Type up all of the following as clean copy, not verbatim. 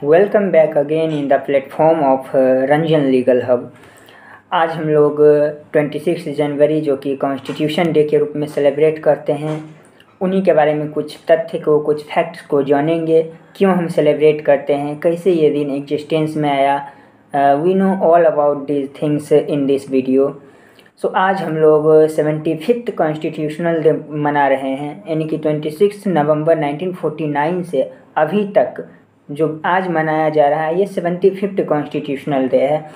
Welcome back again in the platform of Ranjan legal hub. आज हम लोग 26 जनवरी जो कि कॉन्स्टिट्यूशन डे के रूप में सेलिब्रेट करते हैं, उन्हीं के बारे में कुछ तथ्य को, कुछ फैक्ट्स को जानेंगे। क्यों हम सेलिब्रेट करते हैं, कैसे ये दिन एग्जिस्टेंस में आया। We know all about this things in this video. So आज हम लोग 75th कॉन्स्टिट्यूशनल डे मना रहे हैं, यानी कि 26 नवंबर 1949 से अभी तक जो आज मनाया जा रहा है ये 75th कॉन्स्टिट्यूशनल डे है।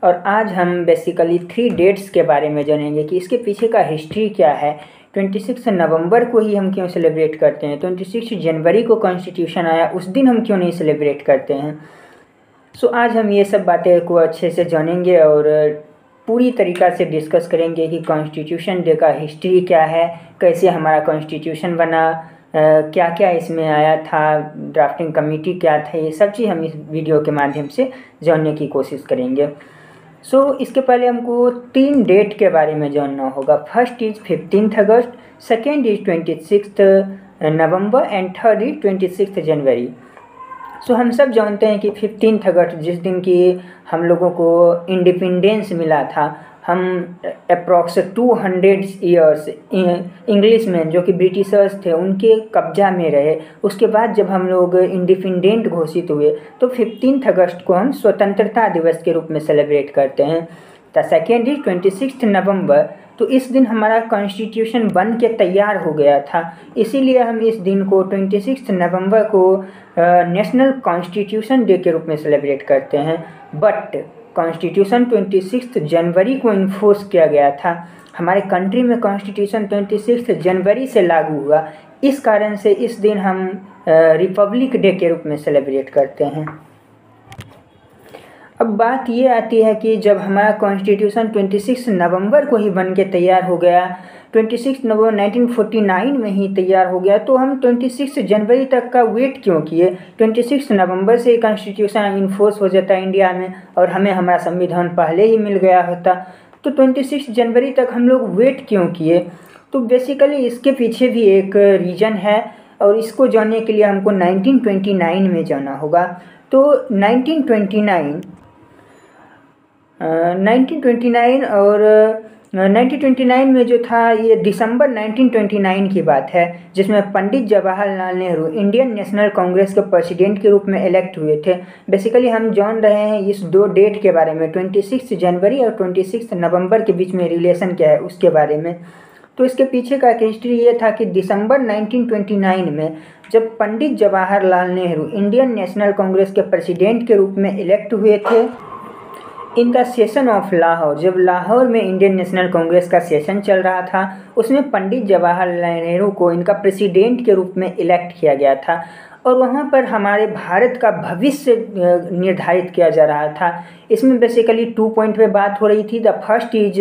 और आज हम बेसिकली 3 डेट्स के बारे में जानेंगे कि इसके पीछे का हिस्ट्री क्या है। 26 नवंबर को ही हम क्यों सेलिब्रेट करते हैं, 26 जनवरी को कॉन्स्टिट्यूशन आया उस दिन हम क्यों नहीं सेलिब्रेट करते हैं। सो आज हम ये सब बातें को अच्छे से जानेंगे और पूरी तरीक़ा से डिस्कस करेंगे कि कॉन्स्टिट्यूशन डे का हिस्ट्री क्या है, कैसे हमारा कॉन्स्टिट्यूशन बना, क्या क्या इसमें आया था, ड्राफ्टिंग कमेटी क्या था, ये सब चीज़ हम इस वीडियो के माध्यम से जानने की कोशिश करेंगे। इसके पहले हमको 3 डेट के बारे में जानना होगा। First is 15 August, second is 26 November and third is 26 जनवरी। हम सब जानते हैं कि 15 अगस्त जिस दिन की हम लोगों को इंडिपेंडेंस मिला था, हम अप्रॉक्स 200 ईयर्स इंग्लिश में जो कि ब्रिटिशर्स थे उनके कब्जा में रहे। उसके बाद जब हम लोग इंडिपेंडेंट घोषित हुए तो 15 अगस्त को हम स्वतंत्रता दिवस के रूप में सेलिब्रेट करते हैं। द सेकेंड इज 26 नवंबर, तो इस दिन हमारा कॉन्स्टिट्यूशन बन के तैयार हो गया था, इसीलिए हम इस दिन को 26 नवंबर को नेशनल कॉन्स्टिट्यूशन डे के रूप में सेलिब्रेट करते हैं। बट कॉन्स्टिट्यूशन 26 जनवरी को इन्फोर्स किया गया था। हमारे कंट्री में कॉन्स्टिट्यूशन 26 जनवरी से लागू हुआ, इस कारण से इस दिन हम रिपब्लिक डे के रूप में सेलिब्रेट करते हैं। अब बात ये आती है कि जब हमारा कॉन्स्टिट्यूशन 26 नवंबर को ही बन के तैयार हो गया, 26 नवंबर 1949 में ही तैयार हो गया, तो हम 26 जनवरी तक का वेट क्यों किए। 26 नवंबर से कॉन्स्टिट्यूशन इन्फोर्स हो जाता इंडिया में और हमें हमारा संविधान पहले ही मिल गया होता, तो 26 जनवरी तक हम लोग वेट क्यों किए। तो बेसिकली इसके पीछे भी एक रीज़न है और इसको जानने के लिए हमको 1929 में जाना होगा। तो 1929 में जो था, ये दिसंबर 1929 की बात है, जिसमें पंडित जवाहरलाल नेहरू इंडियन नेशनल कांग्रेस के प्रेसिडेंट के रूप में इलेक्ट हुए थे। बेसिकली हम जान रहे हैं इस 2 डेट के बारे में, 26 जनवरी और 26 नवंबर के बीच में रिलेशन क्या है उसके बारे में। तो इसके पीछे का हिस्ट्री ये था कि दिसंबर 1929 में जब पंडित जवाहरलाल नेहरू इंडियन नेशनल कांग्रेस के प्रेसिडेंट के रूप में इलेक्ट हुए थे in the session of Lahore, जब लाहौर में इंडियन नेशनल कांग्रेस का सेशन चल रहा था, उसमें पंडित जवाहरलाल नेहरू को इनका प्रेसिडेंट के रूप में इलेक्ट किया गया था और वहाँ पर हमारे भारत का भविष्य निर्धारित किया जा रहा था। इसमें बेसिकली 2 पॉइंट पे बात हो रही थी। The first is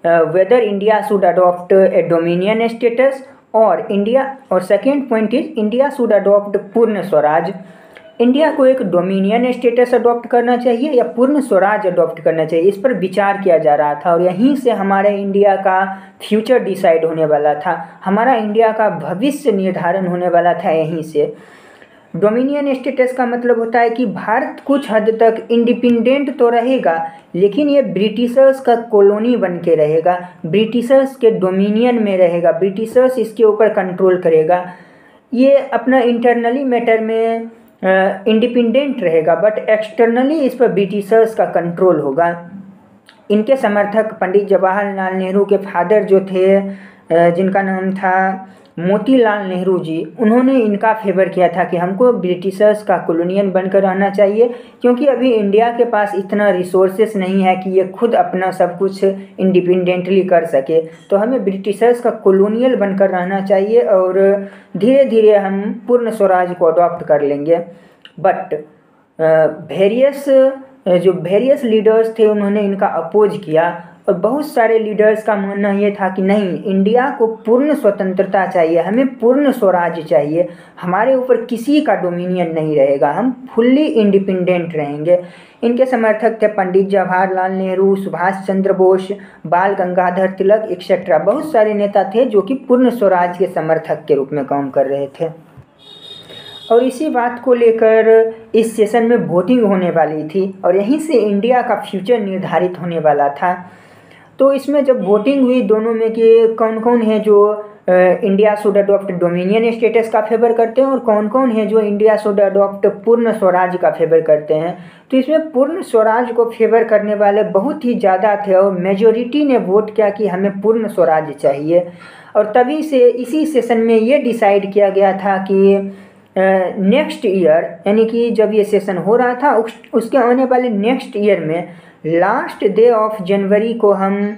whether India should adopt a dominion status और second point is India should adopt Purna Swaraj. India को एक डोमिनियन स्टेटस अडॉप्ट करना चाहिए या पूर्ण स्वराज अडॉप्ट करना चाहिए, इस पर विचार किया जा रहा था और यहीं से हमारे इंडिया का फ्यूचर डिसाइड होने वाला था, हमारा इंडिया का भविष्य निर्धारण होने वाला था यहीं से। डोमिनियन स्टेटस का मतलब होता है कि भारत कुछ हद तक इंडिपेंडेंट तो रहेगा, लेकिन ये ब्रिटिशर्स का कॉलोनी बन के रहेगा, ब्रिटिशर्स के डोमिनियन में रहेगा, ब्रिटिशर्स इसके ऊपर कंट्रोल करेगा। ये अपना इंटरनली मैटर में इंडिपेंडेंट रहेगा, बट एक्सटर्नली इस पर ब्रिटिशर्स का कंट्रोल होगा। इनके समर्थक पंडित जवाहरलाल नेहरू के फादर जो थे, जिनका नाम था मोतीलाल नेहरू जी, उन्होंने इनका फेवर किया था कि हमको ब्रिटिशर्स का कॉलोनियन बनकर रहना चाहिए, क्योंकि अभी इंडिया के पास इतना रिसोर्सेस नहीं है कि ये खुद अपना सब कुछ इंडिपेंडेंटली कर सके, तो हमें ब्रिटिशर्स का कॉलोनियल बनकर रहना चाहिए और धीरे धीरे हम पूर्ण स्वराज को अडॉप्ट कर लेंगे। बट वेरियस लीडर्स थे, उन्होंने इनका अपोज किया और बहुत सारे लीडर्स का मानना ये था कि नहीं, इंडिया को पूर्ण स्वतंत्रता चाहिए, हमें पूर्ण स्वराज चाहिए, हमारे ऊपर किसी का डोमिनियन नहीं रहेगा, हम फुल्ली इंडिपेंडेंट रहेंगे। इनके समर्थक थे पंडित जवाहरलाल नेहरू, सुभाष चंद्र बोस, बाल गंगाधर तिलक एक्सेट्रा। बहुत सारे नेता थे जो कि पूर्ण स्वराज के समर्थक के रूप में काम कर रहे थे। और इसी बात को लेकर इस सेशन में वोटिंग होने वाली थी और यहीं से इंडिया का फ्यूचर निर्धारित होने वाला था। तो इसमें जब वोटिंग हुई दोनों में कि कौन कौन है जो India should adopt dominion status का फेवर करते हैं और कौन कौन है जो India should adopt Purna Swaraj का फेवर करते हैं, तो इसमें पूर्ण स्वराज को फेवर करने वाले बहुत ही ज़्यादा थे और मेजोरिटी ने वोट किया कि हमें पूर्ण स्वराज चाहिए। और तभी से इसी सेशन में ये डिसाइड किया गया था कि नेक्स्ट ईयर, यानी कि जब ये सेशन हो रहा था उसके आने वाले नेक्स्ट ईयर में लास्ट डे ऑफ जनवरी को हम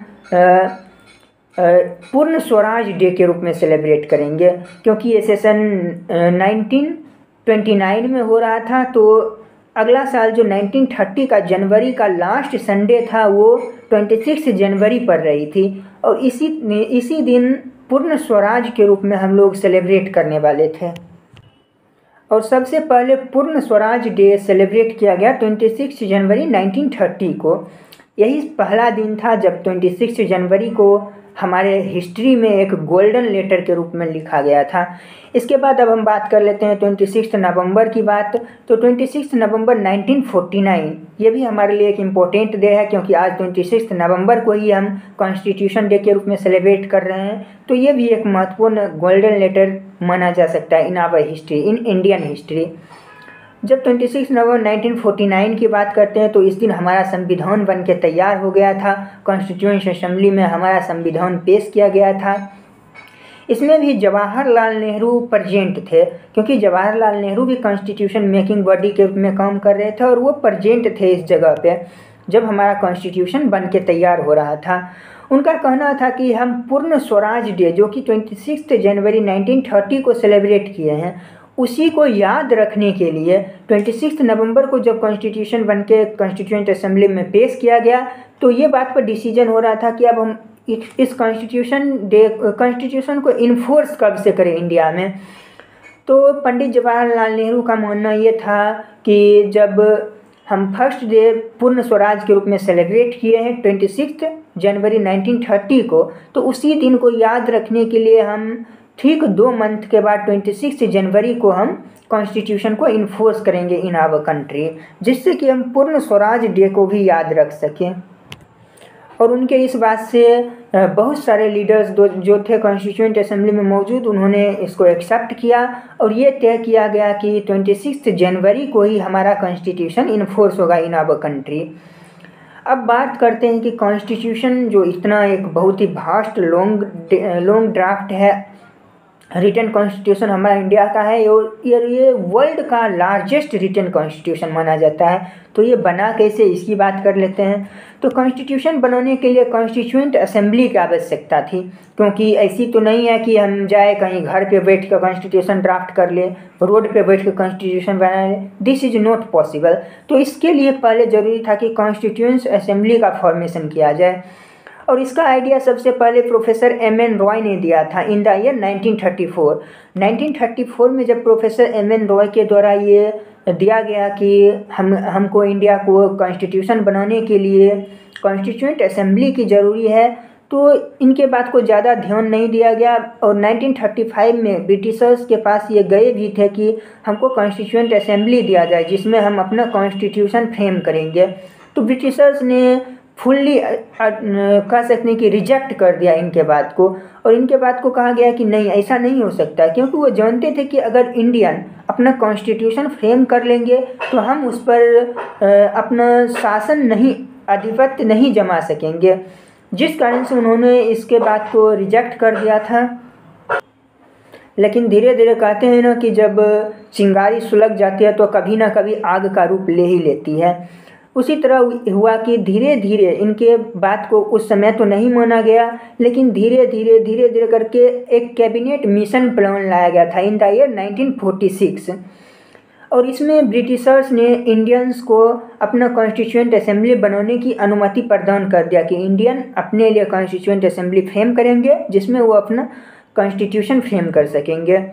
पूर्ण स्वराज डे के रूप में सेलिब्रेट करेंगे, क्योंकि ये सेशन 1929 में हो रहा था। तो अगला साल जो 1930 का जनवरी का लास्ट संडे था वो 26 जनवरी पर रही थी और इसी दिन पूर्ण स्वराज के रूप में हम लोग सेलिब्रेट करने वाले थे। और सबसे पहले पूर्ण स्वराज डे सेलिब्रेट किया गया 26 जनवरी 1930 को। यही पहला दिन था जब 26 जनवरी को हमारे हिस्ट्री में एक गोल्डन लेटर के रूप में लिखा गया था। इसके बाद अब हम बात कर लेते हैं 26 नवंबर की बात। तो 26 नवंबर 1949 ये भी हमारे लिए एक इम्पोर्टेंट डे है, क्योंकि आज 26 नवंबर को ही हम कॉन्स्टिट्यूशन डे के रूप में सेलिब्रेट कर रहे हैं। तो ये भी एक महत्वपूर्ण गोल्डन लेटर माना जा सकता है in our history, in Indian history. जब 26 नवंबर 1949 की बात करते हैं तो इस दिन हमारा संविधान बन के तैयार हो गया था। कॉन्स्टिट्यूएंट असेंबली में हमारा संविधान पेश किया गया था। इसमें भी जवाहरलाल नेहरू प्रेजेंट थे, क्योंकि जवाहरलाल नेहरू भी कॉन्स्टिट्यूशन मेकिंग बॉडी के रूप में काम कर रहे थे और वो प्रेजेंट थे इस जगह पे जब हमारा कॉन्स्टिट्यूशन बन के तैयार हो रहा था। उनका कहना था कि हम पूर्ण स्वराज डे जो कि 26 जनवरी 1930 को सेलिब्रेट किए हैं उसी को याद रखने के लिए 26 नवंबर को जब कॉन्स्टिट्यूशन बन के कॉन्स्टिट्यूएंट असेंबली में पेश किया गया तो ये बात पर डिसीजन हो रहा था कि अब हम इस कॉन्स्टिट्यूशन को इन्फोर्स कब से करें इंडिया में। तो पंडित जवाहरलाल नेहरू का मानना ये था कि जब हम फर्स्ट डे पूर्ण स्वराज के रूप में सेलिब्रेट किए हैं 26 जनवरी 1930 को, तो उसी दिन को याद रखने के लिए हम ठीक 2 मंथ के बाद 26 जनवरी को हम कॉन्स्टिट्यूशन को इन्फोर्स करेंगे इन आवर कंट्री, जिससे कि हम पूर्ण स्वराज डे को भी याद रख सकें। और उनके इस बात से बहुत सारे लीडर्स जो थे कॉन्स्टिट्यूएंट असेंबली में मौजूद, उन्होंने इसको एक्सेप्ट किया और ये तय किया गया कि 26 जनवरी को ही हमारा कॉन्स्टिट्यूशन इन्फोर्स होगा इन आवर कंट्री। अब बात करते हैं कि कॉन्स्टिट्यूशन जो इतना एक बहुत ही वास्ट लॉन्ग ड्राफ्ट है, रिटन कॉन्स्टिट्यूशन हमारा इंडिया का है और ये वर्ल्ड का लार्जेस्ट रिटन कॉन्स्टिट्यूशन माना जाता है। तो ये बना कैसे, इसकी बात कर लेते हैं। तो कॉन्स्टिट्यूशन बनाने के लिए कॉन्स्टिट्यूएंट असेंबली की आवश्यकता थी, क्योंकि ऐसी तो नहीं है कि हम जाए कहीं घर पे बैठ कर कॉन्स्टिट्यूशन ड्राफ्ट कर ले, रोड पे बैठ कर कॉन्स्टिट्यूशन बना ले, दिस इज़ नॉट पॉसिबल। तो इसके लिए पहले ज़रूरी था कि कॉन्स्टिट्यूएंट असेंबली का फॉर्मेशन किया जाए और इसका आइडिया सबसे पहले प्रोफेसर M.N. रॉय ने दिया था इन द ईयर 1934। 1934 में जब प्रोफेसर M.N. रॉय के द्वारा ये दिया गया कि हमको इंडिया को कॉन्स्टिट्यूशन बनाने के लिए कॉन्स्टिट्यूएंट असेंबली की ज़रूरी है, तो इनके बात को ज़्यादा ध्यान नहीं दिया गया और 1935 में ब्रिटिशर्स के पास ये गए भी थे कि हमको कॉन्स्टिट्यूएंट असेंबली दिया जाए जिसमें हम अपना कॉन्स्टिट्यूशन फ्रेम करेंगे। तो ब्रिटिशर्स ने फुल्ली कह सकते हैं कि रिजेक्ट कर दिया इनके बात को और इनके बात को कहा गया कि नहीं, ऐसा नहीं हो सकता, क्योंकि वो जानते थे कि अगर इंडियन अपना कॉन्स्टिट्यूशन फ्रेम कर लेंगे तो हम उस पर अपना शासन नहीं, आधिपत्य नहीं जमा सकेंगे, जिस कारण से उन्होंने इसके बात को रिजेक्ट कर दिया था। लेकिन धीरे धीरे कहते हैं ना कि जब चिंगारी सुलग जाती है तो कभी ना कभी आग का रूप ले ही लेती है। उसी तरह हुआ कि धीरे धीरे इनके बात को उस समय तो नहीं माना गया, लेकिन धीरे धीरे करके एक कैबिनेट मिशन प्लान लाया गया था इन द ईयर 1946 और इसमें ब्रिटिशर्स ने इंडियंस को अपना कॉन्स्टिट्यूएंट असेंबली बनाने की अनुमति प्रदान कर दिया कि इंडियन अपने लिए कॉन्स्टिट्यूएंट असेंबली फ्रेम करेंगे जिसमें वो अपना कॉन्स्टिट्यूशन फ्रेम कर सकेंगे।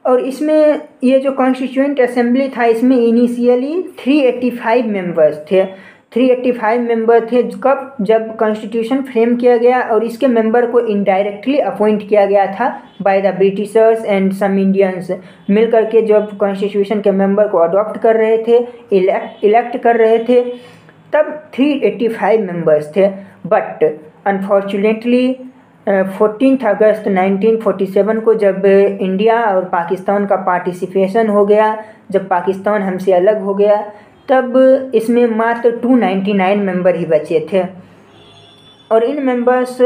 और इसमें ये जो कॉन्स्टिट्यूएंट असेंबली था इसमें इनिशियली 385 मेंबर्स थे, 385 मेंबर थे। कब? जब कॉन्स्टिट्यूशन फ्रेम किया गया और इसके मेंबर को इनडायरेक्टली अपॉइंट किया गया था by the Britishers and some Indians. मिल करके जब कॉन्स्टिट्यूशन के मेंबर को अडॉप्ट कर रहे थे, इलेक्ट कर रहे थे, तब 385 मेंबर्स थे। बट अनफॉर्चुनेटली 14 अगस्त 1947 को जब इंडिया और पाकिस्तान का पार्टिसिपेशन हो गया, जब पाकिस्तान हमसे अलग हो गया, तब इसमें मात्र 299 मेंबर ही बचे थे। और इन मेंबर्स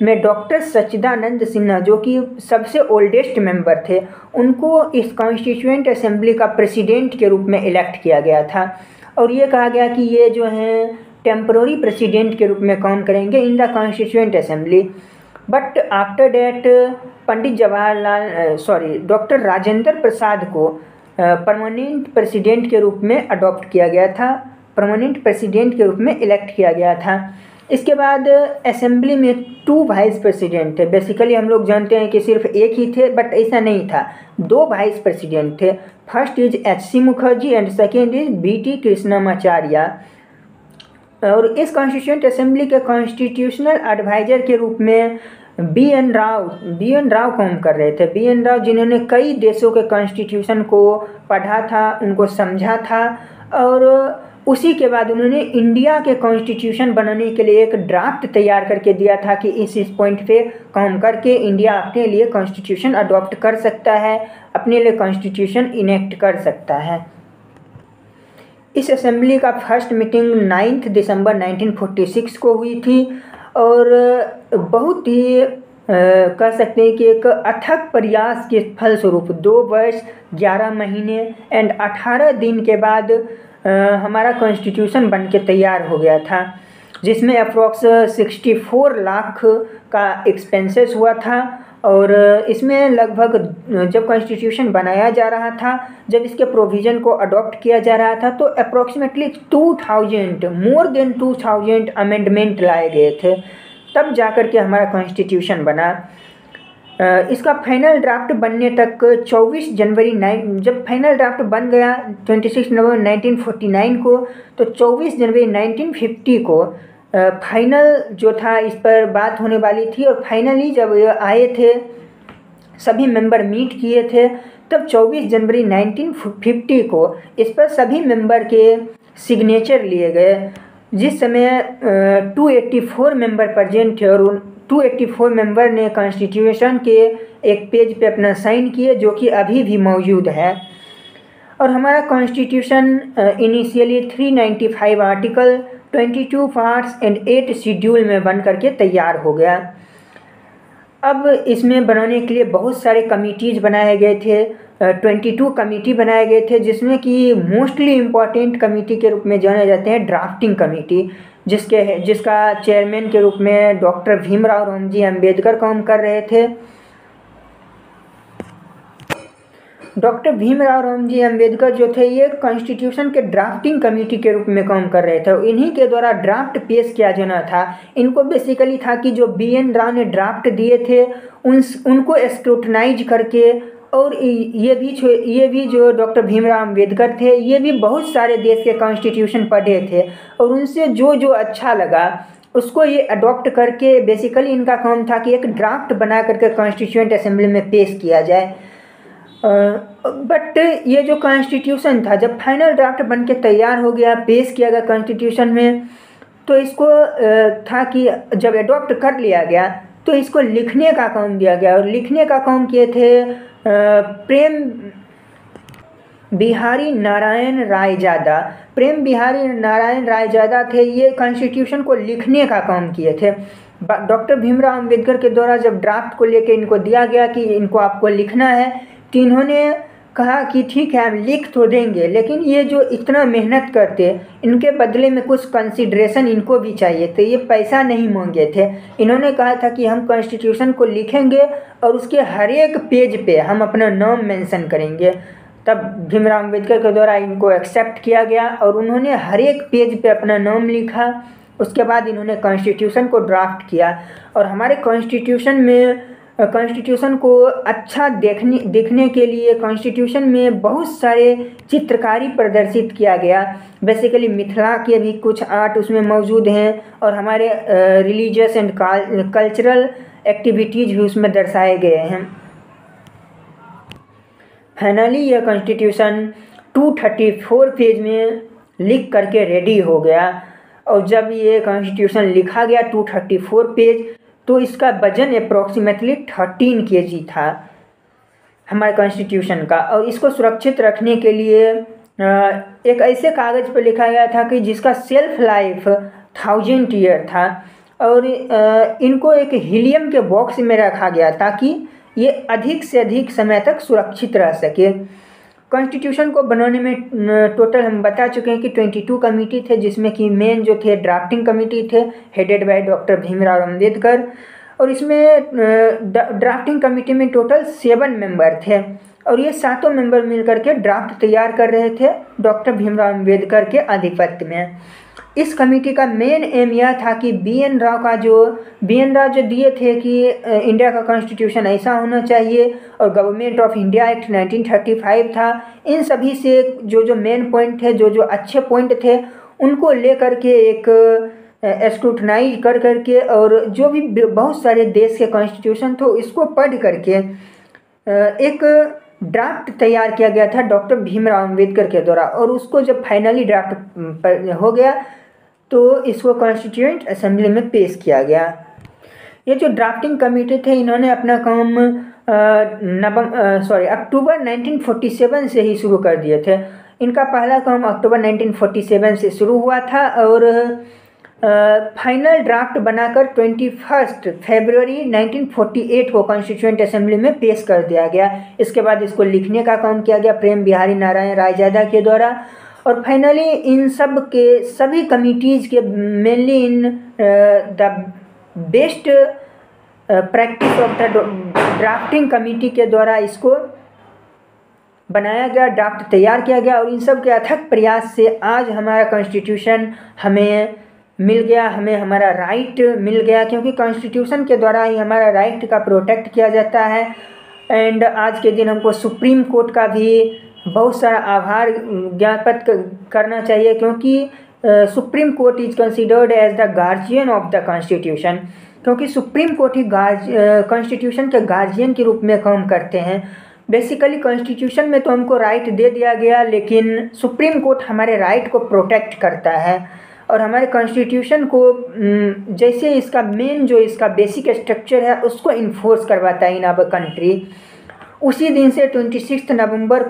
में डॉक्टर सच्चिदानंद सिन्हा, जो कि सबसे ओल्डेस्ट मेंबर थे, उनको इस कॉन्स्टिट्यूएंट असेंबली का प्रेसिडेंट के रूप में इलेक्ट किया गया था। और ये कहा गया कि ये जो हैं टेम्पररी प्रेसिडेंट के रूप में काम करेंगे in the constituent assembly. But after that doctor Rajendra Prasad को परमानेंट प्रेसिडेंट के रूप में अडॉप्ट किया गया था, परमानेंट प्रेसिडेंट के रूप में इलेक्ट किया गया था। इसके बाद असेंबली में 2 वाइस प्रेसिडेंट थे। बेसिकली हम लोग जानते हैं कि सिर्फ एक ही थे, बट ऐसा नहीं था, 2 वाइस प्रेसिडेंट थे। First is H C. Mukherjee and second is B T. Krishnamachari. और इस कॉन्स्टिट्यूएंट असेंबली के कॉन्स्टिट्यूशनल एडवाइज़र के रूप में बी.एन. राव काम कर रहे थे। बी.एन. राव, जिन्होंने कई देशों के कॉन्स्टिट्यूशन को पढ़ा था, उनको समझा था, और उसी के बाद उन्होंने इंडिया के कॉन्स्टिट्यूशन बनाने के लिए एक ड्राफ्ट तैयार करके दिया था कि इस पॉइंट पे काम करके इंडिया अपने लिए कॉन्स्टिट्यूशन अडॉप्ट कर सकता है, अपने लिए कॉन्स्टिट्यूशन इनेक्ट कर सकता है। इस असेंबली का फर्स्ट मीटिंग 9 दिसंबर 1946 को हुई थी, और बहुत ही कह सकते हैं कि एक अथक प्रयास के फलस्वरूप 2 वर्ष 11 महीने एंड 18 दिन के बाद हमारा कॉन्स्टिट्यूशन बन के तैयार हो गया था, जिसमें अप्रॉक्स 64 लाख का एक्सपेंसेस हुआ था। और इसमें लगभग जब कॉन्स्टिट्यूशन बनाया जा रहा था, जब इसके प्रोविज़न को अडॉप्ट किया जा रहा था, तो अप्रॉक्सीमेटली 2000 मोर देन 2000 अमेंडमेंट लाए गए थे, तब जाकर के हमारा कॉन्स्टिट्यूशन बना। इसका फाइनल ड्राफ्ट बनने तक 24 जनवरी जब फाइनल ड्राफ्ट बन गया 26 नवंबर 1949 को, तो 24 जनवरी 1950 को फाइनल जो था इस पर बात होने वाली थी। और फाइनली जब आए थे, सभी मेंबर मीट किए थे, तब 24 जनवरी 1950 को इस पर सभी मेंबर के सिग्नेचर लिए गए। जिस समय 284 मेंबर प्रेजेंट थे, और उन 284 मेंबर ने कॉन्स्टिट्यूशन के एक पेज पे अपना साइन किए, जो कि अभी भी मौजूद है। और हमारा constitution initially 395 article, 22 parts and 8 schedule में बन करके तैयार हो गया। अब इसमें बनाने के लिए बहुत सारे कमिटीज़ बनाए गए थे, 22 कमेटी बनाए गए थे, जिसमें कि मोस्टली इम्पॉर्टेंट कमेटी के रूप में जाने जाते हैं ड्राफ्टिंग कमेटी, जिसका चेयरमैन के रूप में डॉक्टर भीमराव रामजी अम्बेडकर काम कर रहे थे। डॉक्टर भीमराव रामजी अम्बेडकर जो थे, ये कॉन्स्टिट्यूशन के ड्राफ्टिंग कमेटी के रूप में काम कर रहे थे। इन्हीं के द्वारा ड्राफ्ट पेश किया जाना था। इनको बेसिकली था कि जो बी.एन. राव ने ड्राफ्ट दिए थे उनको स्क्रूटनाइज करके, और ये भी जो डॉक्टर भीमराव अम्बेडकर थे, ये भी बहुत सारे देश के कॉन्स्टिट्यूशन पढ़े थे, और उनसे जो अच्छा लगा उसको ये अडॉप्ट करके, बेसिकली इनका काम था कि एक ड्राफ्ट बना करके कॉन्स्टिट्यूएंट असेंबली में पेश किया जाए। बट ये जो कॉन्स्टिट्यूशन था, जब फाइनल ड्राफ्ट बन के तैयार हो गया, पेश किया गया कॉन्स्टिट्यूशन में, तो इसको था कि जब अडॉप्ट कर लिया गया तो इसको लिखने का काम दिया गया। और लिखने का काम किए थे प्रेम बिहारी नारायण रायजादा थे। ये कॉन्स्टिट्यूशन को लिखने का काम किए थे। डॉक्टर भीमराव अम्बेडकर के द्वारा जब ड्राफ्ट को लेकर इनको दिया गया कि इनको आपको लिखना है, तो इन्होंने कहा कि ठीक है, हम लिख तो देंगे, लेकिन ये जो इतना मेहनत करते, इनके बदले में कुछ कंसिडरेशन इनको भी चाहिए। तो ये पैसा नहीं मांगे थे। इन्होंने कहा था कि हम कॉन्स्टिट्यूशन को लिखेंगे और उसके हर एक पेज पे हम अपना नाम मेंशन करेंगे। तब भीमराव अम्बेडकर के द्वारा इनको एक्सेप्ट किया गया और उन्होंने हर एक पेज पे अपना नाम लिखा। उसके बाद इन्होंने कॉन्स्टिट्यूशन को ड्राफ्ट किया और हमारे कॉन्स्टिट्यूशन में कॉन्स्टिट्यूशन को अच्छा देखने के लिए कॉन्स्टिट्यूशन में बहुत सारे चित्रकारी प्रदर्शित किया गया। बेसिकली मिथिला के भी कुछ आर्ट उसमें मौजूद हैं और हमारे रिलीजियस एंड कल्चरल एक्टिविटीज़ भी उसमें दर्शाए गए हैं। फाइनली यह कॉन्स्टिट्यूशन 234 पेज में लिख करके रेडी हो गया। और जब ये कॉन्स्टिट्यूशन लिखा गया 234 पेज, तो इसका वजन अप्रॉक्सीमेटली 13 kg था हमारे कॉन्स्टिट्यूशन का। और इसको सुरक्षित रखने के लिए एक ऐसे कागज़ पर लिखा गया था कि जिसका सेल्फ लाइफ 1000 ईयर था। और इनको एक हीलियम के बॉक्स में रखा गया ताकि ये अधिक से अधिक समय तक सुरक्षित रह सके। कॉन्स्टिट्यूशन को बनाने में टोटल हम बता चुके हैं कि 22 कमेटी थे, जिसमें कि मेन जो थे ड्राफ्टिंग कमेटी थे headed by doctor Bhimrao Ambedkar. और इसमें ड्राफ्टिंग कमेटी में टोटल 7 मेंबर थे और ये 7 मेंबर मिलकर के ड्राफ्ट तैयार कर रहे थे डॉक्टर भीमराव अम्बेडकर के आधिपत्य में। इस कमेटी का मेन एम यह था कि बी.एन. राव जो दिए थे कि इंडिया का कॉन्स्टिट्यूशन ऐसा होना चाहिए और गवर्नमेंट ऑफ इंडिया एक्ट 1935 था। इन सभी से जो मेन पॉइंट थे, जो अच्छे पॉइंट थे, उनको ले करके एक स्क्रूटनाइज कर करके और जो भी बहुत सारे देश के कॉन्स्टिट्यूशन थे इसको पढ़ करके एक ड्राफ्ट तैयार किया गया था डॉक्टर भीमराव अम्बेडकर के द्वारा। और उसको जब फाइनली ड्राफ्ट हो गया तो इसको कॉन्स्टिट्यूएंट असेंबली में पेश किया गया। ये जो ड्राफ्टिंग कमेटी थे इन्होंने अपना काम अक्टूबर 1947 से ही शुरू कर दिए थे। इनका पहला काम अक्टूबर 1947 से शुरू हुआ था और फाइनल ड्राफ्ट बनाकर 21 फरवरी 1948 को कॉन्स्टिट्यूएंट असेंबली में पेश कर दिया गया। इसके बाद इसको लिखने का काम किया गया प्रेम बिहारी नारायण रायजादा के द्वारा। और फाइनली इन सब के सभी कमिटीज़ के mainly in the best practice of the drafting committee के द्वारा इसको बनाया गया, ड्राफ्ट तैयार किया गया। और इन सब के अथक प्रयास से आज हमारा कॉन्स्टिट्यूशन हमें मिल गया, हमें हमारा राइट मिल गया, क्योंकि कॉन्स्टिट्यूशन के द्वारा ही हमारा राइट का प्रोटेक्ट किया जाता है। एंड आज के दिन हमको सुप्रीम कोर्ट का भी बहुत सारा आभार ज्ञापित करना चाहिए, क्योंकि Supreme Court is considered as the guardian of the constitution, क्योंकि सुप्रीम कोर्ट ही कॉन्स्टिट्यूशन के गार्जियन के रूप में काम करते हैं। बेसिकली कॉन्स्टिट्यूशन में तो हमको राइट दे दिया गया, लेकिन सुप्रीम कोर्ट हमारे राइट को प्रोटेक्ट करता है और हमारे कॉन्स्टिट्यूशन को जैसे इसका मेन जो इसका बेसिक स्ट्रक्चर है उसको इन्फोर्स करवाता है इन आवर कंट्री। उसी दिन से 26 नवंबर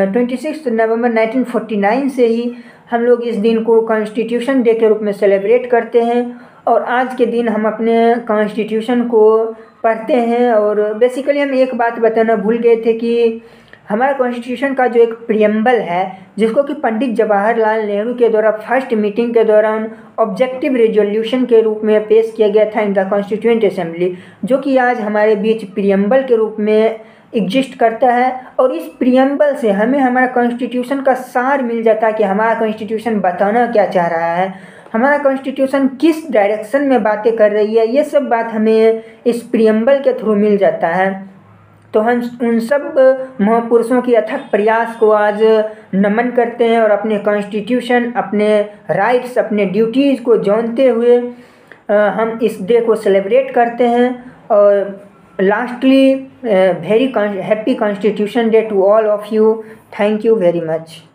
1949 से ही हम लोग इस दिन को कॉन्स्टिट्यूशन डे के रूप में सेलिब्रेट करते हैं। और आज के दिन हम अपने कॉन्स्टिट्यूशन को पढ़ते हैं। और बेसिकली हम एक बात बताना भूल गए थे कि हमारा कॉन्स्टिट्यूशन का जो एक प्रियम्बल है, जिसको कि पंडित जवाहरलाल नेहरू के द्वारा फर्स्ट मीटिंग के दौरान ऑब्जेक्टिव रेजोल्यूशन के रूप में पेश किया गया था इन द कॉन्स्टिट्यूएंट असेंबली, जो कि आज हमारे बीच प्रियम्बल के रूप में एग्जिस्ट करता है। और इस प्रियम्बल से हमें हमारा कॉन्स्टिट्यूशन का सार मिल जाता है कि हमारा कॉन्स्टिट्यूशन बताना क्या चाह रहा है, हमारा कॉन्स्टिट्यूशन किस डायरेक्शन में बातें कर रही है। ये सब बात हमें इस प्रियम्बल के थ्रू मिल जाता है। तो हम उन सब महापुरुषों की अथक प्रयास को आज नमन करते हैं और अपने कॉन्स्टिट्यूशन, अपने राइट्स, अपने ड्यूटीज़ को जानते हुए हम इस डे को सेलिब्रेट करते हैं। और lastly very happy Constitution Day to all of you. Thank you very much.